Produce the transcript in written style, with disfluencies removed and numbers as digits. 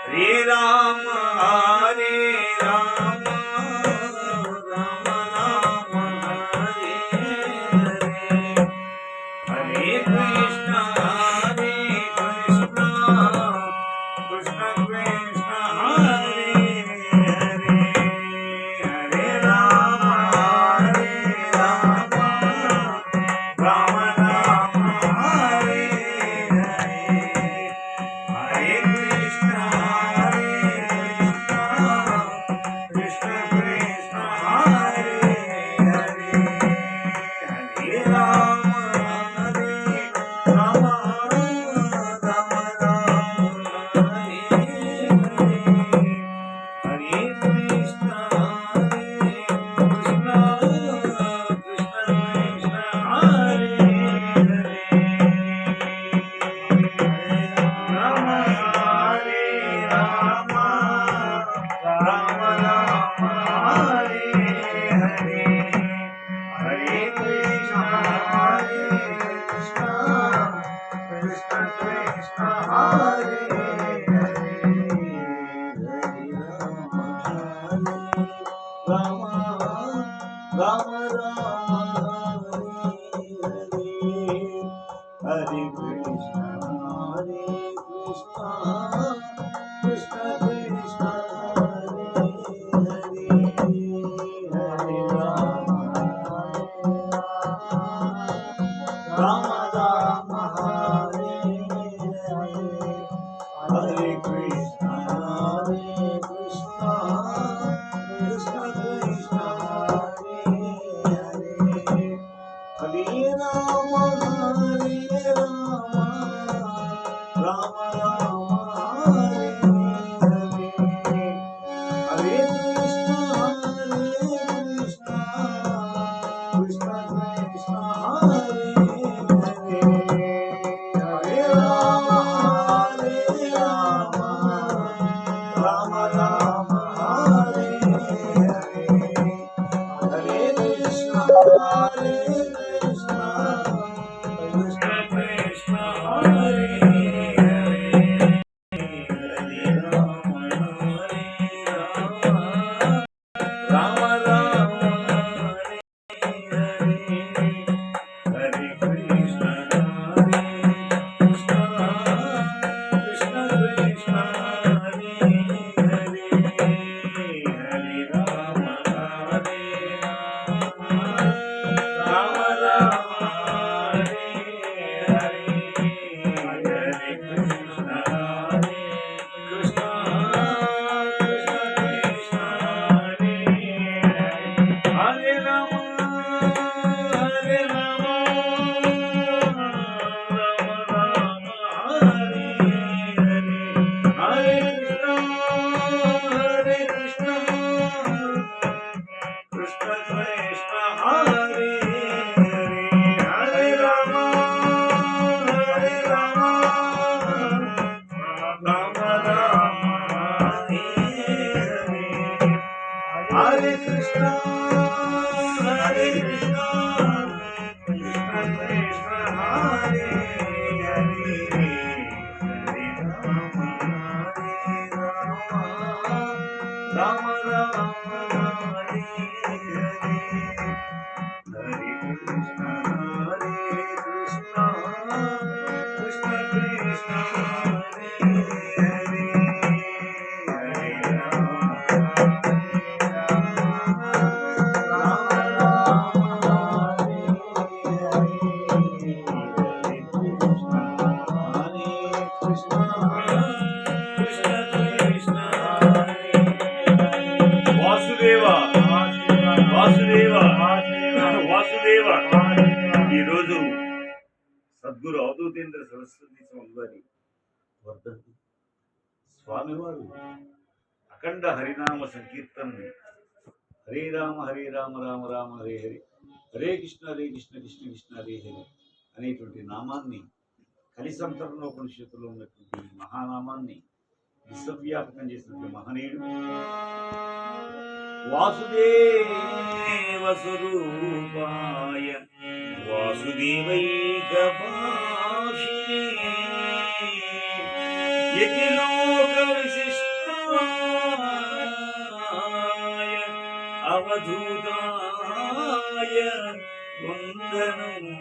हरे राम हरे राम राम राम हरे हरे हरे कृष्ण कृष्ण कृष्ण हरे हरे हरे राम राम राम हरे हरे हरे कृष्ण कृष्ण कृष्ण हरे हरे हरे राम राम राम हरे हरे हरे कृष्ण कृष्ण कृष्ण हरे राम हरे राम राम राम हरे हरे हरे कृष्ण कृष्ण कृष्ण हरे हरे हरे राम राम राम हरे हरे कृष्ण कृष्ण कृष्ण हरे हरे हरे राम राम राम हरे हरे हरे कृष्ण कृष्ण कृष्ण हरे हरे हरे राम राम राम हरे हरे हरे कृष्ण कृष्ण कृष्ण हरे हरे हरे राम राम राम हरे हरे हरे कृष्ण कृष्ण कृष्ण हरे हरे हरे राम राम राम हरे हरे हरे कृष्ण कृष्ण कृष्ण हरे हरे हरे राम राम राम हरे हरे हरे कृष्ण कृष्ण कृष्ण हरे हरे राम राम राम हरे हरे हरे कृष्ण कृष्ण कृष्ण हरे हरे हरे राम राम राम हरे हरे हरे कृष्ण कृष्ण कृष्ण हरे हरे हरे राम राम हरे हरे हरे कृष्ण कृष्ण कृष्ण हरे हरे हरे राम వాసుదేవ ఈరోజు సద్గురు అవధూతేంద్ర సరస్వతి స్వామి వారి వర్ధంతి. స్వామివారు అఖండ హరినామ సంకీర్తనని హరే రామ రామ రామ హరే హరే హరే కృష్ణ కృష్ణ కృష్ణ హరే హరే అనేటువంటి నామాన్ని కలిసంతరణోపనిషత్తులో ఉన్నటువంటి మహానామాన్ని విశ్వవ్యాపకం చేసినటువంటి మహనీయుడు వాసుదేవ స్వరూపాయ వాసుదేవైక భాషిణే यतिलोक विशिष्टाय अवधूताय वंदनम्